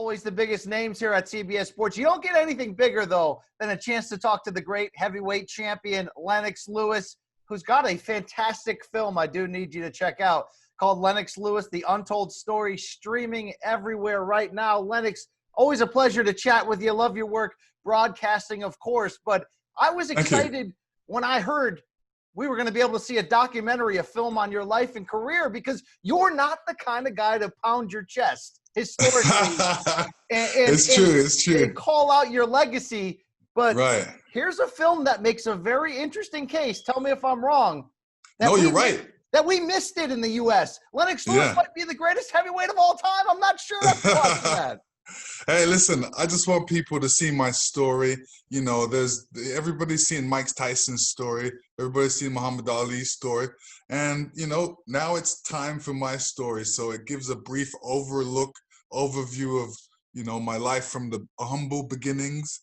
always the biggest names here at CBS Sports. You don't get anything bigger, though, than a chance to talk to the great heavyweight champion, Lennox Lewis, who's got a fantastic film I do need you to check out called Lennox Lewis, The Untold Story, streaming everywhere right now. Lennox, always a pleasure to chat with you. Love your work, broadcasting, of course. But I was excited when I heard we were going to be able to see a documentary, a film on your life and career, because you're not the kind of guy to pound your chest historically. It's true. And call out your legacy. But here's a film that makes a very interesting case. Tell me if I'm wrong. You're right. That we missed it in the U.S. Lennox Lewis might be the greatest heavyweight of all time. I'm not sure after watching that. Hey, listen, I just want people to see my story. You know, everybody's seen Mike Tyson's story. Everybody's seen Muhammad Ali's story. And, you know, now it's time for my story. So it gives a brief overview of, you know, my life from the humble beginnings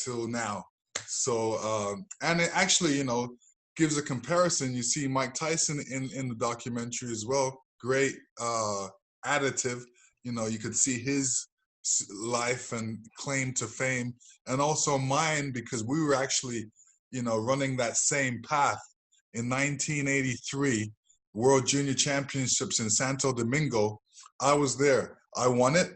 till now. So, and it actually, you know, gives a comparison. You see Mike Tyson in the documentary as well. Great additive. You know, you could see his life and claim to fame, and also mine, because we were actually, you know, running that same path in 1983 World Junior Championships in Santo Domingo. I was there. I won it.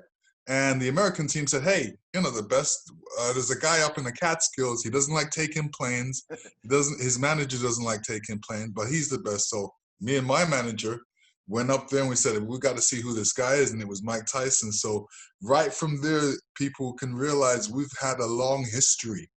And the American team said, hey, you know, the best, there's a guy up in the Catskills. He doesn't like taking planes. His manager doesn't like taking planes, but he's the best. So me and my manager went up there and we said, we got to see who this guy is. And it was Mike Tyson. So right from there, people can realize we've had a long history.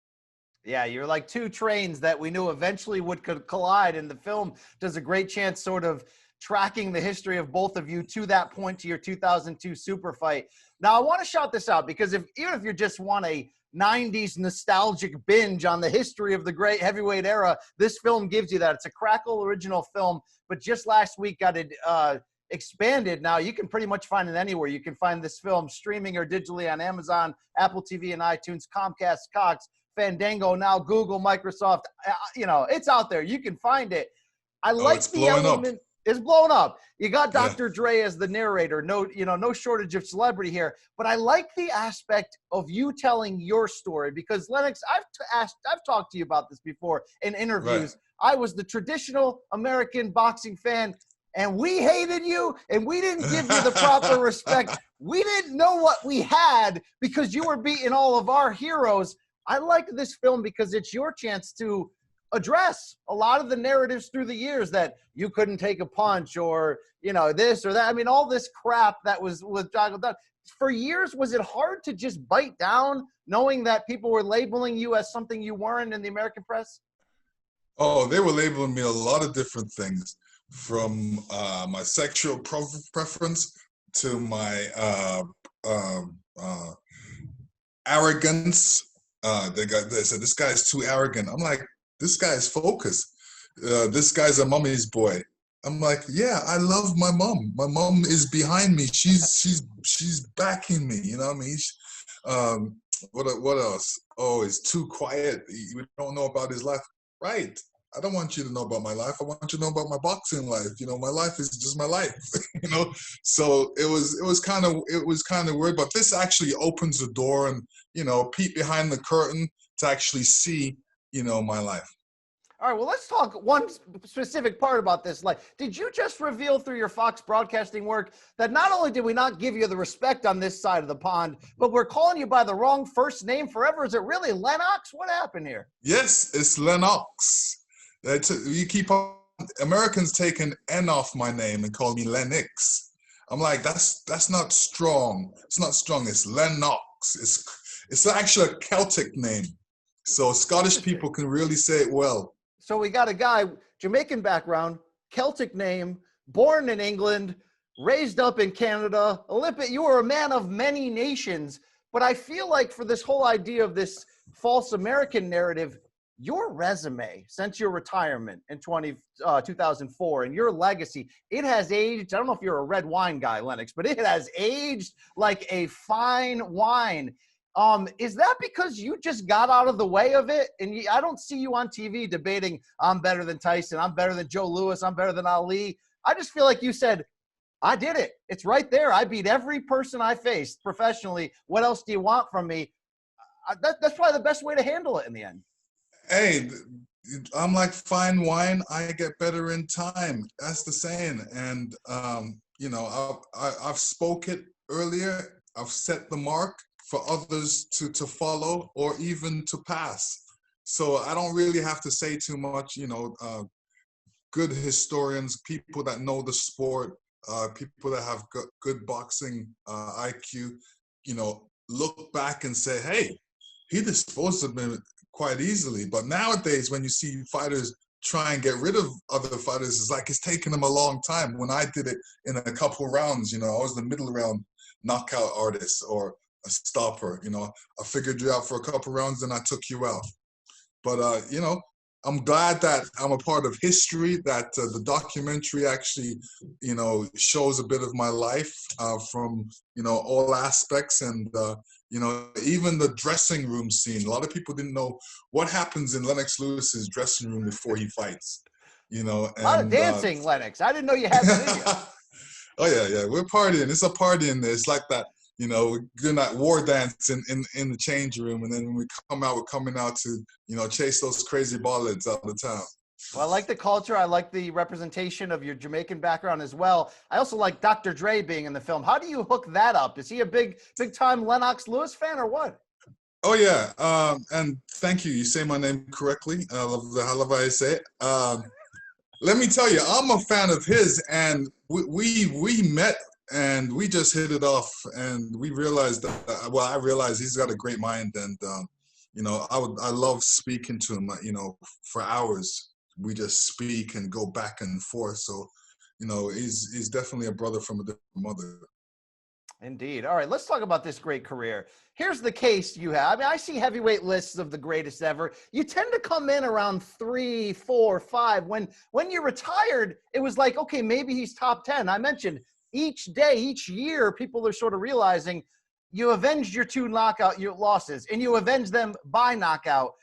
Yeah, you're like two trains that we knew eventually would collide. And the film does a great chance sort of tracking the history of both of you to that point, to your 2002 super fight. Now, I want to shout this out because even if you just want a 90s nostalgic binge on the history of the great heavyweight era, this film gives you that. It's a Crackle original film, but just last week got it expanded. Now you can pretty much find it anywhere. You can find this film streaming or digitally on Amazon, Apple TV and iTunes, Comcast, Cox, Fandango, now Google, Microsoft. You know, it's out there. You can find it. I like the element. It's blown up. You got Dr. Dre as the narrator. No, you know, no shortage of celebrity here. But I like the aspect of you telling your story because, Lennox, I've talked to you about this before in interviews. Right. I was the traditional American boxing fan, and we hated you, and we didn't give you the proper respect. We didn't know what we had because you were beating all of our heroes. I like this film because it's your chance to address a lot of the narratives through the years that you couldn't take a punch or, you know, this or that. I mean, all this crap that was joggled down. For years, was it hard to just bite down knowing that people were labeling you as something you weren't in the American press? Oh, they were labeling me a lot of different things, from my sexual preference to my arrogance. They said, this guy's too arrogant. I'm like, this guy's focused. This guy's a mommy's boy. I'm like, yeah, I love my mom. My mom is behind me. She's backing me. You know what I mean? What else? Oh, he's too quiet. We don't know about his life. Right. I don't want you to know about my life. I want you to know about my boxing life. You know, my life is just my life. You know, so it was kind of weird. But this actually opens the door and, you know, peek behind the curtain to actually see, you know, my life. All right, well, let's talk one specific part about this. Like, did you just reveal through your Fox broadcasting work that not only did we not give you the respect on this side of the pond, but we're calling you by the wrong first name forever? Is it really Lennox? What happened here? Yes, it's Lennox. You keep on, Americans take an N off my name and call me Lennox. I'm like, that's not strong. It's not strong. It's Lennox. It's actually a Celtic name. So Scottish people can really say it well. So we got a guy, Jamaican background, Celtic name, born in England, raised up in Canada. Olympic, you were a man of many nations. But I feel like for this whole idea of this false American narrative, your resume since your retirement in 2004 and your legacy, it has aged. I don't know if you're a red wine guy, Lennox, but it has aged like a fine wine. Is that because you just got out of the way of it? And I don't see you on TV debating, I'm better than Tyson, I'm better than Joe Louis, I'm better than Ali. I just feel like you said, I did it. It's right there. I beat every person I faced professionally. What else do you want from me? That's probably the best way to handle it in the end. Hey, I'm like fine wine. I get better in time. That's the saying. And you know, I've spoke it earlier. I've set the mark for others to follow or even to pass. So I don't really have to say too much. You know, good historians, people that know the sport, people that have good boxing IQ, you know, look back and say, hey, he disposed of him quite easily. But nowadays, when you see fighters try and get rid of other fighters, it's like it's taken them a long time. When I did it in a couple rounds, you know, I was the middle round knockout artist or a stopper. You know, I figured you out for a couple rounds, and I took you out. But you know, I'm glad that I'm a part of history. That the documentary actually, you know, shows a bit of my life from all aspects, and you know, even the dressing room scene. A lot of people didn't know what happens in Lennox Lewis's dressing room before he fights. You know, A lot of and dancing, Lennox. I didn't know you had that in you. oh yeah, we're partying. It's a party in there. It's like that. You know, we're doing that war dance in the change room, and then when we come out, we're coming out to, you know, chase those crazy ballets out of town. Well, I like the culture. I like the representation of your Jamaican background as well. I also like Dr. Dre being in the film. How do you hook that up? Is he a big time Lennox Lewis fan or what? Oh yeah, and thank you. You say my name correctly. I love the hell of I say it. Let me tell you, I'm a fan of his, and we met and we just hit it off, and we realized that. Well, I realized he's got a great mind, and you know, I love speaking to him. You know, for hours we just speak and go back and forth. So, you know, he's definitely a brother from a different mother. Indeed. All right, let's talk about this great career. Here's the case you have. I mean, I see heavyweight lists of the greatest ever. You tend to come in around 3, 4, 5. When you're retired, it was like, okay, maybe he's top 10. I mentioned each day, each year, people are sort of realizing you avenged your 2 your losses, and you avenged them by knockout.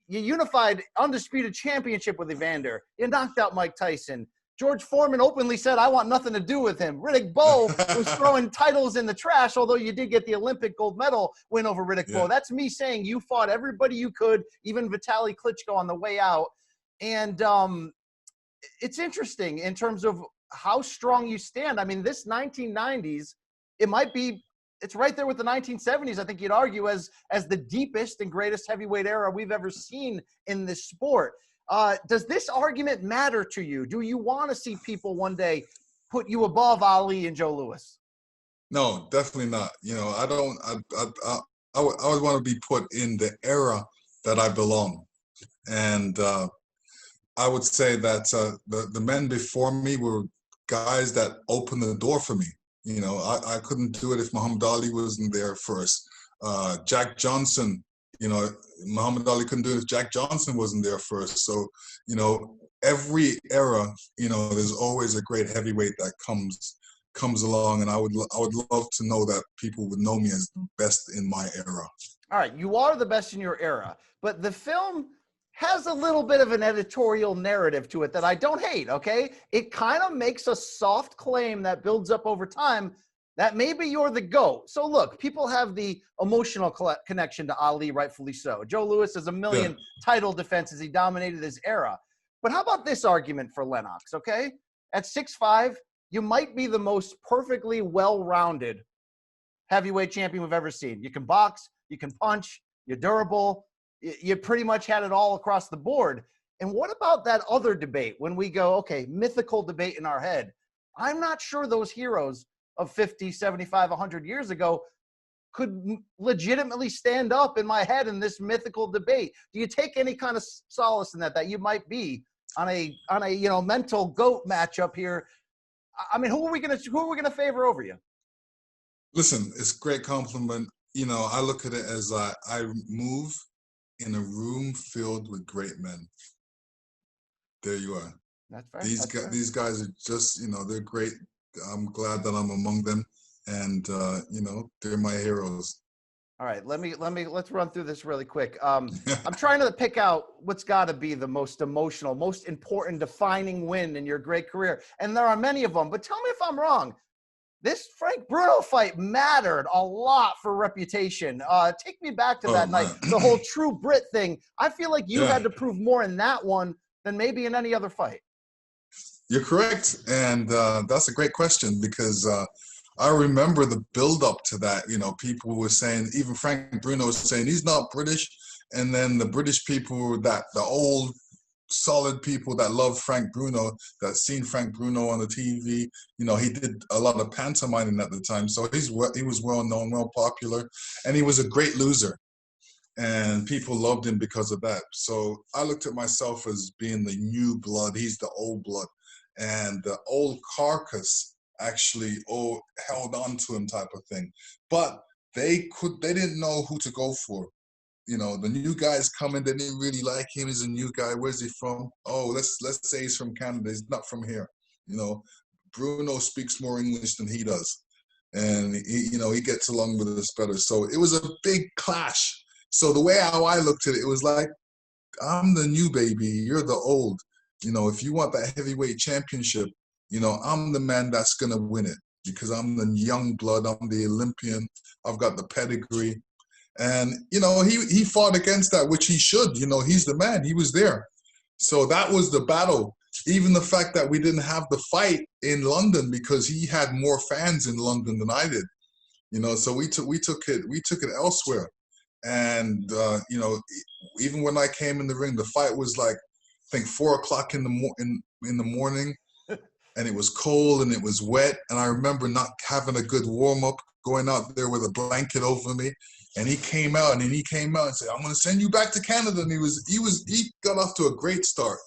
You unified undisputed championship with Evander. You knocked out Mike Tyson. George Foreman openly said, I want nothing to do with him. Riddick Bowe was throwing titles in the trash, although you did get the Olympic gold medal win over Riddick Bowe. That's me saying you fought everybody you could, even Vitaly Klitschko on the way out. And it's interesting in terms of how strong you stand. I mean, this 1990s, it's right there with the 1970s, I think you'd argue, as the deepest and greatest heavyweight era we've ever seen in this sport. Does this argument matter to you? Do you want to see people one day put you above Ali and Joe Louis? No, definitely not. You know, I don't. I would want to be put in the era that I belong, and I would say that the men before me were guys that opened the door for me. You know, I couldn't do it if Muhammad Ali wasn't there first. Jack Johnson, you know, Muhammad Ali couldn't do it if Jack Johnson wasn't there first. So, you know, every era, you know, there's always a great heavyweight that comes along, and I would love to know that people would know me as the best in my era. All right, you are the best in your era, but the film has a little bit of an editorial narrative to it that I don't hate, okay? It kind of makes a soft claim that builds up over time that maybe you're the GOAT. So look, people have the emotional connection to Ali, rightfully so. Joe Louis has a million title defenses. He dominated his era. But how about this argument for Lennox, okay? At 6'5", you might be the most perfectly well-rounded heavyweight champion we've ever seen. You can box, you can punch, you're durable, you pretty much had it all across the board. And what about that other debate when we go, okay, mythical debate in our head? I'm not sure those heroes of 50, 75, 100 years ago could legitimately stand up in my head in this mythical debate. Do you take any kind of solace in that you might be on a mental GOAT matchup here? I mean, who are we gonna favor over you? Listen, it's a great compliment. You know, I look at it as I move in a room filled with great men. There you are. That's fair. These guys are just, you know, they're great. I'm glad that I'm among them, and you know, they're my heroes. All right, let's run through this really quick. I'm trying to pick out what's got to be the most emotional, most important, defining win in your great career, and there are many of them. But tell me if I'm wrong. This Frank Bruno fight mattered a lot for reputation. Take me back to Oh that night. man, The whole True Brit thing. I feel like you yeah, had to prove more in that one than maybe in any other fight. you're correct, and that's a great question because I remember the build up to that. You know, people were saying, even Frank Bruno was saying he's not British, and then the British people, that the old solid people that love Frank Bruno, that seen Frank Bruno on the TV. You know, he did a lot of pantomiming at the time, so he was well known, well popular, and he was a great loser. And people loved him because of that. So I looked at myself as being the new blood. He's the old blood, and the old carcass actually held on to him, type of thing. But they didn't know who to go for. You know, the new guys coming, they didn't really like him. He's a new guy. Where's he from? Oh, let's say he's from Canada. He's not from here. You know, Bruno speaks more English than he does, and he gets along with us better. So it was a big clash. So the way how I looked at it, it was like, I'm the new baby, you're the old. You know, if you want that heavyweight championship, I'm the man that's gonna win it because I'm the young blood. I'm the Olympian. I've got the pedigree. And he fought against that, which he should. He's the man. He was there. So that was the battle. Even the fact that we didn't have the fight in London because he had more fans in London than I did. So we took it elsewhere. And even when I came in the ring, the fight was like, I think 4 o'clock in the morning, and it was cold and it was wet. And I remember not having a good warm up, going out there with a blanket over me. And he came out and said, "I'm going to send you back to Canada." And he got off to a great start.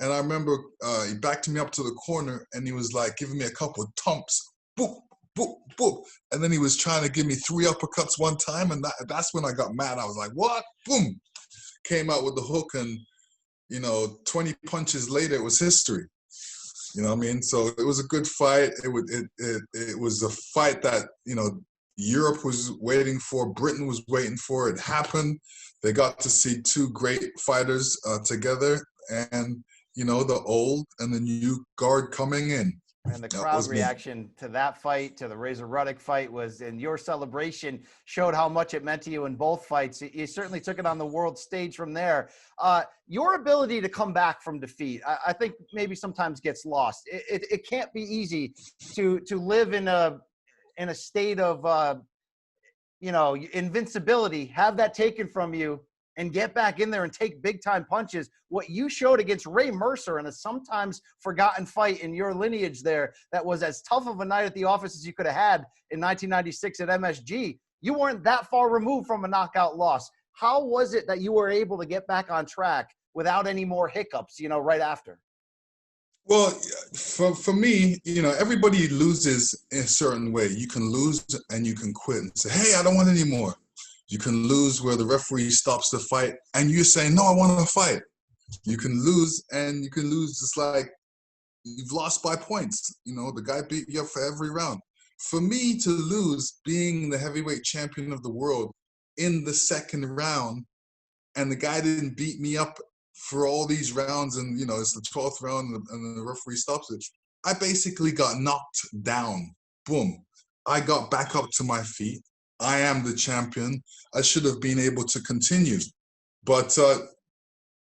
And I remember he backed me up to the corner and he was like giving me a couple of thumps, boop, boop, boop. And then he was trying to give me 3 uppercuts one time. And that's when I got mad. I was like, what? Boom. Came out with the hook, and 20 punches later, it was history. You know what I mean? So it was a good fight. It was a fight that, Europe was waiting for, Britain was waiting for. It happened. They got to see 2 great fighters together, and, the old and the new guard coming in. And the crowd reaction to that fight, to the Razor Ruddock fight, and your celebration showed how much it meant to you in both fights. You certainly took it on the world stage from there. Your ability to come back from defeat, I think maybe sometimes gets lost. It can't be easy to live in a state of invincibility, have that taken from you, and get back in there and take big time punches. What you showed against Ray Mercer in a sometimes forgotten fight in your lineage there, that was as tough of a night at the office as you could have had in 1996 at MSG. You weren't that far removed from a knockout loss. How was it that you were able to get back on track without any more hiccups, right after? Well, for me, everybody loses in a certain way. You can lose and you can quit and say, "Hey, I don't want any more." You can lose where the referee stops the fight and you say, "No, I want to fight." You can lose, and you can lose just like you've lost by points. The guy beat you up for every round. For me to lose, being the heavyweight champion of the world in the second round, and the guy didn't beat me up for all these rounds, and it's the 12th round and the referee stops it, I basically got knocked down. Boom. I got back up to my feet. I am the champion. I should have been able to continue. But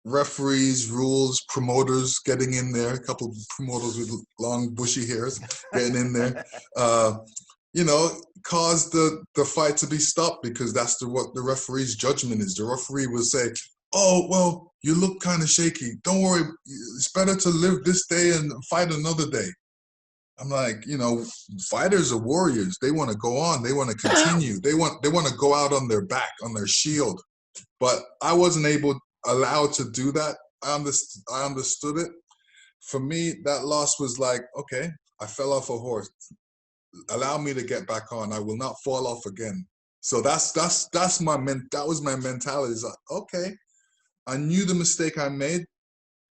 referees, rules, promoters getting in there, a couple of promoters with long bushy hairs getting in there, caused the fight to be stopped, because that's what the referee's judgment is. The referee will say, "Oh, well, you look kind of shaky. Don't worry. It's better to live this day and fight another day." I'm like, fighters are warriors. They want to go on. They want to continue. They want to go out on their back, on their shield. But I wasn't allowed to do that. I understood it. For me, that loss was like, okay, I fell off a horse. Allow me to get back on. I will not fall off again. So that was my mentality. It's like, okay, I knew the mistake I made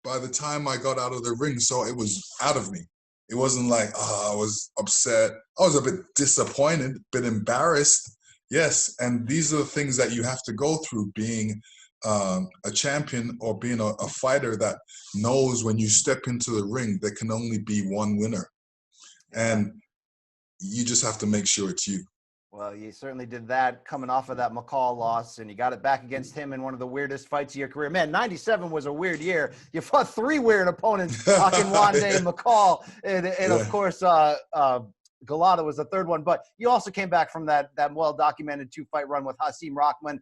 by the time I got out of the ring, so it was out of me. It wasn't like, oh, I was upset. I was a bit disappointed, a bit embarrassed. Yes, and these are the things that you have to go through being a champion or being a fighter that knows when you step into the ring, there can only be one winner. And you just have to make sure it's you. Well, you certainly did that coming off of that McCall loss, and you got it back against him in one of the weirdest fights of your career. Man, 97 was a weird year. You fought 3 weird opponents, Akinwande and McCall, and of course, Galata was the third one. But you also came back from that well-documented 2-fight run with Hasim Rahman.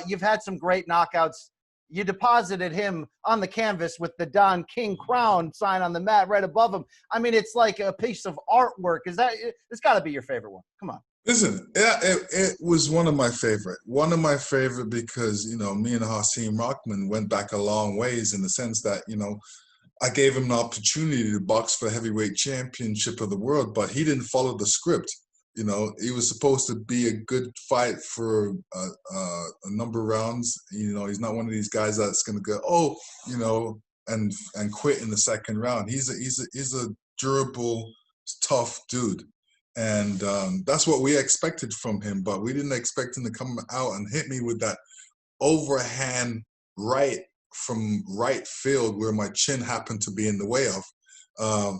You've had some great knockouts. You deposited him on the canvas with the Don King crown sign on the mat right above him. I mean, it's like a piece of artwork. It's got to be your favorite one. Come on. Listen, yeah, it was one of my favorite. One of my favorite because, you know, me and Hasim Rahman went back a long ways in the sense that, you know, I gave him an opportunity to box for the heavyweight championship of the world, but he didn't follow the script. You know, it was supposed to be a good fight for a number of rounds. You know, he's not one of these guys that's going to go, you know, and quit in the second round. He's a durable, tough dude. And that's what we expected from him, but we didn't expect him to come out and hit me with that overhand right from right field where my chin happened to be in the way of.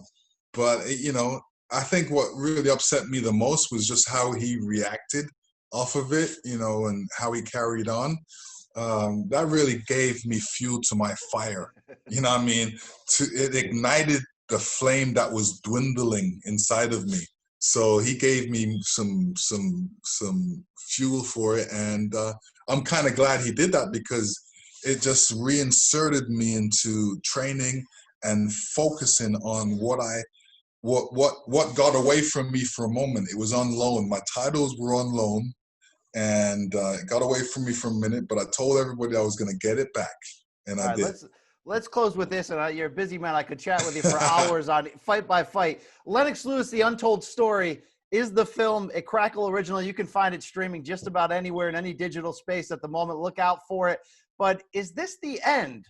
But, you know, I think what really upset me the most was just how he reacted off of it, you know, and how he carried on. That really gave me fuel to my fire. You know what I mean? It ignited the flame that was dwindling inside of me. So he gave me some fuel for it, and I'm kind of glad he did that because it just reinserted me into training and focusing on what got away from me for a moment. It was on loan. My titles were on loan, and it got away from me for a minute. But I told everybody I was going to get it back, and I did. Let's close with this, and you're a busy man. I could chat with you for hours on fight by fight. Lennox Lewis, The Untold Story, is the film, a Crackle original. You can find it streaming just about anywhere in any digital space at the moment. Look out for it. But is this the end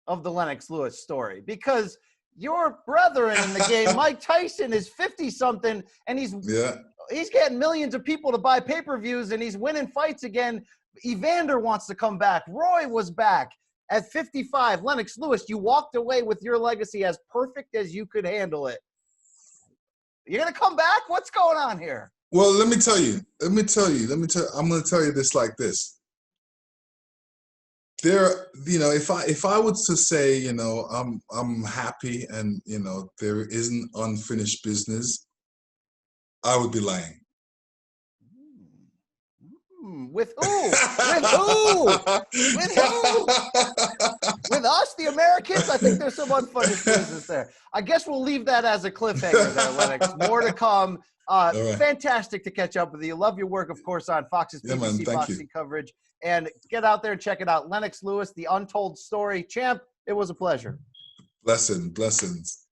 of the Lennox Lewis story? Because your brethren in the game, Mike Tyson, is 50-something, and he's getting millions of people to buy pay-per-views, and he's winning fights again. Evander wants to come back. Roy was back. At 55, Lennox Lewis, you walked away with your legacy as perfect as you could handle it. You're going to come back? What's going on here? Well, let me tell you. I'm going to tell you this like this. There, you know, if I was to say, you know, I'm happy and, you know, there isn't unfinished business, I would be lying. With who? With who? With who? With us, the Americans? I think there's some unfinished business there. I guess we'll leave that as a cliffhanger there, Lennox. More to come. Right. Fantastic to catch up with you. Love your work, of course, on Fox's PBC boxing coverage. And get out there and check it out. Lennox Lewis, The Untold Story. Champ, it was a pleasure. Blessings.